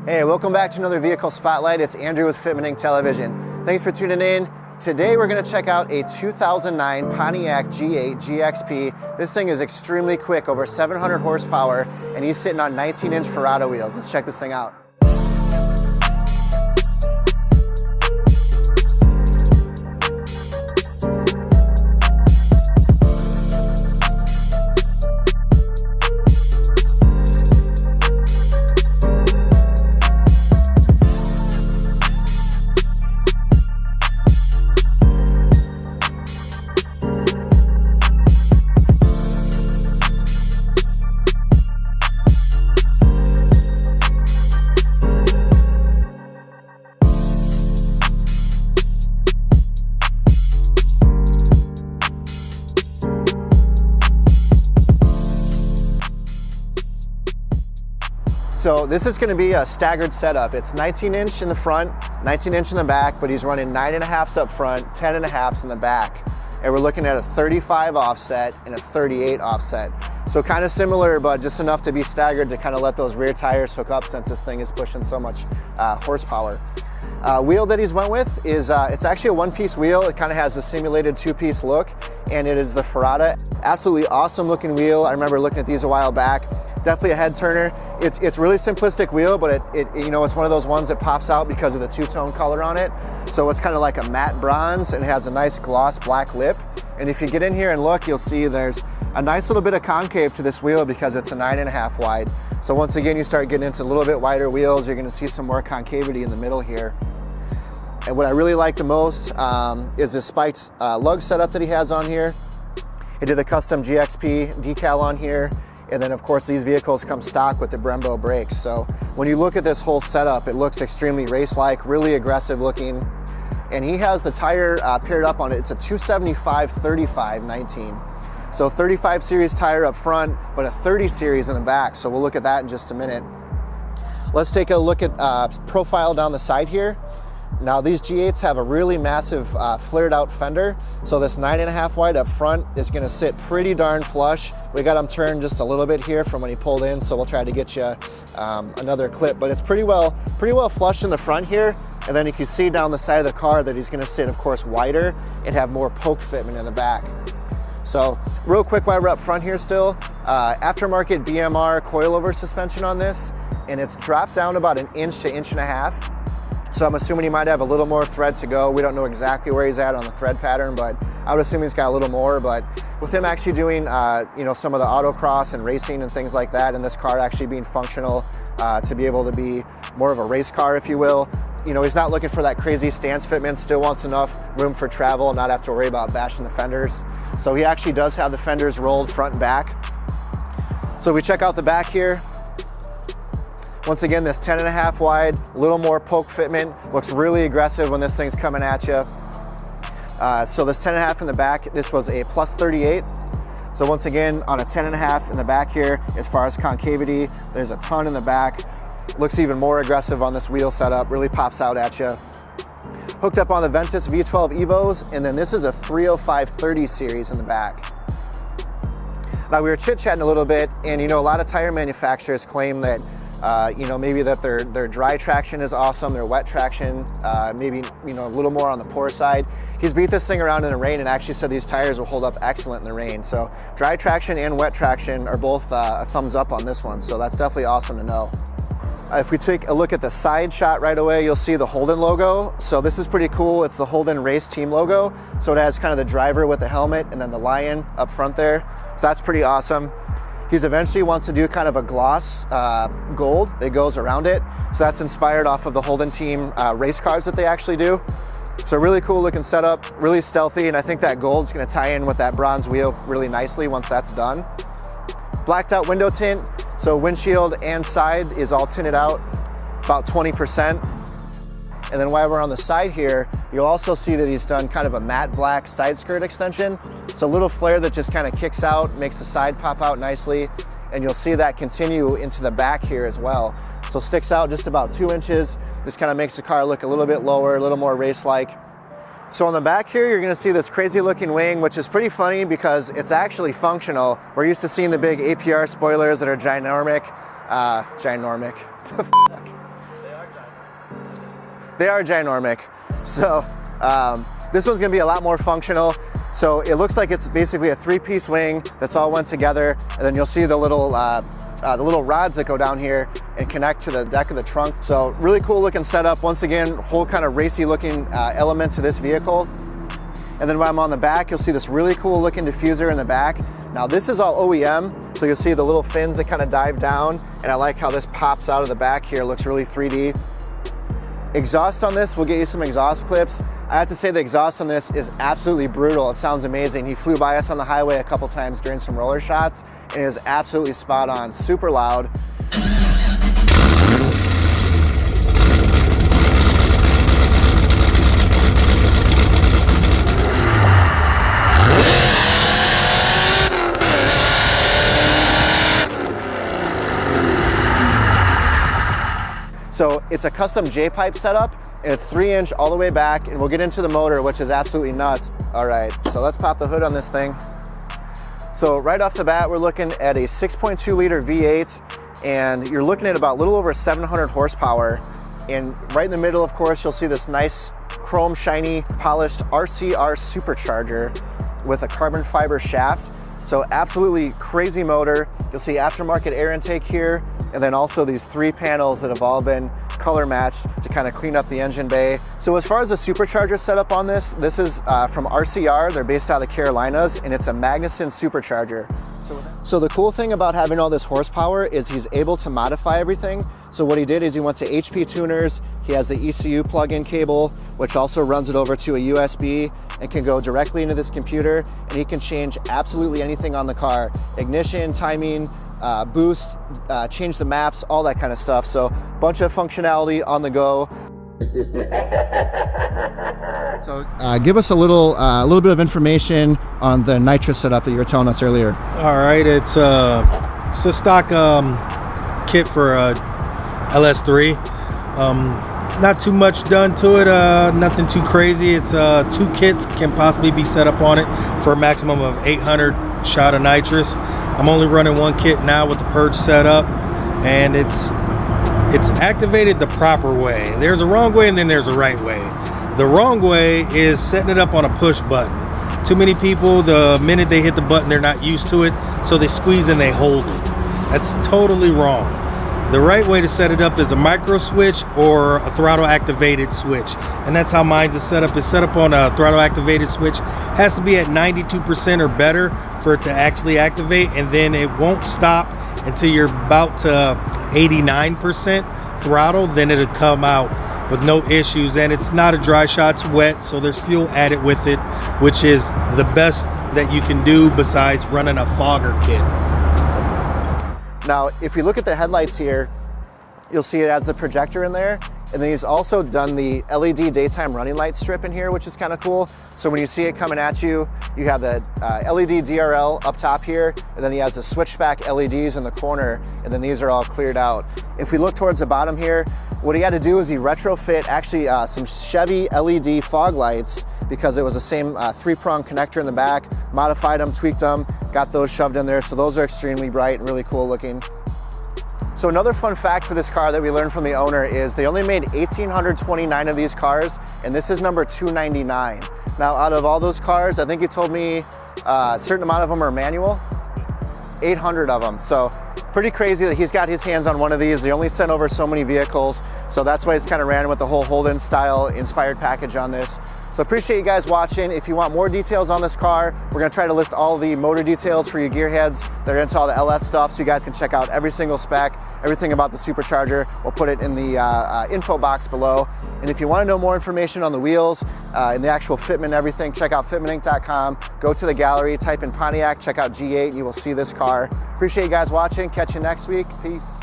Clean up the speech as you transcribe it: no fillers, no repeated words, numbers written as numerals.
Hey, welcome back to another Vehicle Spotlight. It's Andrew with Fitment Television. Thanks for tuning in. Today we're going to check out a 2009 Pontiac G8 GXP. This thing is extremely quick, over 700 horsepower, and he's sitting on 19-inch Ferrada wheels. Let's check this thing out. So this is going to be a staggered setup. It's 19-inch in the front, 19-inch in the back, but he's running 9.5s up front, 10.5s in the back. And we're looking at a 35 offset and a 38 offset. So kind of similar, but just enough to be staggered to kind of let those rear tires hook up since this thing is pushing so much horsepower. Wheel that he's went with is, it's actually a one-piece wheel. It kind of has a simulated two-piece look, and it is the Ferrada. Absolutely awesome looking wheel. I remember looking at these a while back. Definitely a head turner. It's really simplistic wheel, but you know, it's one of those ones that pops out because of the two-tone color on it. So it's kind of like a matte bronze and it has a nice gloss black lip. And if you get in here and look, you'll see there's a nice little bit of concave to this wheel because it's a 9.5 wide. So once again, you start getting into a little bit wider wheels, you're gonna see some more concavity in the middle here. And what I really like the most is this spiked lug setup that he has on here. He did a custom GXP decal on here. And then of course these vehicles come stock with the Brembo brakes. So when you look at this whole setup, it looks extremely race-like, really aggressive looking. And he has the tire paired up on it. It's a 275/35/19. So 35 series tire up front, but a 30 series in the back. So we'll look at that in just a minute. Let's take a look at profile down the side here. Now these G8s have a really massive flared out fender. So this 9.5 wide up front is gonna sit pretty darn flush. We got him turned just a little bit here from when he pulled in, so we'll try to get you another clip, but it's pretty well flush in the front here. And then you can see down the side of the car that he's gonna sit, of course, wider and have more poke fitment in the back. So real quick while we're up front here still, aftermarket BMR coilover suspension on this, and it's dropped down about 1 inch to 1.5 inches. So I'm assuming he might have a little more thread to go. We don't know exactly where he's at on the thread pattern, but I would assume he's got a little more. But with him actually doing you know, some of the autocross and racing and things like that, and this car actually being functional to be able to be more of a race car, if you will, you know, he's not looking for that crazy stance fitment, still wants enough room for travel and not have to worry about bashing the fenders. So he actually does have the fenders rolled front and back. So we check out the back here. Once again, this 10.5 wide, a little more poke fitment, looks really aggressive when this thing's coming at you. So this 10.5 in the back, this was a plus 38. So once again, on a 10.5 in the back here, as far as concavity, there's a ton in the back. Looks even more aggressive on this wheel setup, really pops out at you. Hooked up on the Ventus V12 Evos, and then this is a 305/30 series in the back. Now we were chit-chatting a little bit, and you know, a lot of tire manufacturers claim that you know, maybe that their dry traction is awesome, their wet traction, maybe, you know, a little more on the poor side. He's beat this thing around in the rain and actually said these tires will hold up excellent in the rain. So dry traction and wet traction are both a thumbs up on this one. So that's definitely awesome to know. If we take a look at the side shot right away, you'll see the Holden logo. So this is pretty cool. It's the Holden race team logo. So it has kind of the driver with the helmet and then the lion up front there. So that's pretty awesome. He's eventually wants to do kind of a gloss gold that goes around it. So that's inspired off of the Holden team race cars that they actually do. So really cool looking setup, really stealthy, and I think that gold's gonna tie in with that bronze wheel really nicely once that's done. Blacked out window tint, so windshield and side is all tinted out, about 20%. And then while we're on the side here, you'll also see that he's done kind of a matte black side skirt extension. So a little flare that just kind of kicks out, makes the side pop out nicely. And you'll see that continue into the back here as well. So sticks out just about 2 inches. This kind of makes the car look a little bit lower, a little more race-like. So on the back here, you're gonna see this crazy looking wing, which is pretty funny because it's actually functional. We're used to seeing the big APR spoilers that are ginormic. They are ginormic. So this one's gonna be a lot more functional. So it looks like it's basically a 3-piece wing that's all went together, and then you'll see the little rods that go down here and connect to the deck of the trunk. So really cool looking setup. Once again, whole kind of racy looking elements to this vehicle. And then when I'm on the back, you'll see this really cool looking diffuser in the back. Now this is all OEM, so you'll see the little fins that kind of dive down, and I like how this pops out of the back here. It looks really 3D. Exhaust on this, we'll get you some exhaust clips. I have to say the exhaust on this is absolutely brutal. It sounds amazing. He flew by us on the highway a couple times during some roller shots, and it is absolutely spot on, super loud. So it's a custom J-pipe setup, and it's 3-inch all the way back, and we'll get into the motor, which is absolutely nuts. All right, so let's pop the hood on this thing. So right off the bat, we're looking at a 6.2 liter V8, and you're looking at about a little over 700 horsepower. And right in the middle, of course, you'll see this nice chrome, shiny, polished RCR supercharger with a carbon fiber shaft. So absolutely crazy motor. You'll see aftermarket air intake here, and then also these 3 panels that have all been color matched to kind of clean up the engine bay. So as far as the supercharger setup on this is from RCR. They're based out of the Carolinas, and it's a Magnusson supercharger. So the cool thing about having all this horsepower is he's able to modify everything. So what he did is he went to HP tuners. He has the ECU plug-in cable, which also runs it over to a USB and can go directly into this computer, and he can change absolutely anything on the car. Ignition, timing, boost, change the maps, all that kind of stuff. So bunch of functionality on the go. So give us a little bit of information on the Nitrous setup that you were telling us earlier. All right, it's a stock kit for LS3. Not too much done to it, nothing too crazy. It's 2 kits can possibly be set up on it for a maximum of 800 shot of nitrous. I'm only running 1 kit now with the purge setup, and it's activated the proper way. There's a wrong way and then there's a right way. The wrong way is setting it up on a push button. Too many people, the minute they hit the button, they're not used to it, so they squeeze and they hold it. That's totally wrong. The right way to set it up is a micro switch or a throttle activated switch, and that's how mine's is set up. It's set up on a throttle activated switch. Has to be at 92% or better for it to actually activate, and then it won't stop until you're about to 89% throttle. Then it'll come out with no issues, and it's not a dry shot, it's wet, so there's fuel added with it, which is the best that you can do besides running a fogger kit. Now, if you look at the headlights here, you'll see it has the projector in there, and then he's also done the LED daytime running light strip in here, which is kind of cool. So when you see it coming at you, you have the LED DRL up top here, and then he has the switchback LEDs in the corner, and then these are all cleared out. If we look towards the bottom here, what he had to do is he retrofit actually some Chevy LED fog lights, because it was the same 3-prong connector in the back, modified them, tweaked them, got those shoved in there. So those are extremely bright and really cool looking. So another fun fact for this car that we learned from the owner is they only made 1,829 of these cars, and this is number 299. Now, out of all those cars, I think he told me a certain amount of them are manual, 800 of them. So pretty crazy that he's got his hands on one of these. They only sent over so many vehicles, so that's why he's kind of ran with the whole Holden style inspired package on this. So appreciate you guys watching. If you want more details on this car, we're gonna try to list all the motor details for you gearheads that are into all the LS stuff, so you guys can check out every single spec, everything about the supercharger. We'll put it in the info box below. And if you wanna know more information on the wheels and the actual fitment and everything, check out fitmentinc.com. Go to the gallery, type in Pontiac, check out G8, and you will see this car. Appreciate you guys watching. Catch you next week. Peace.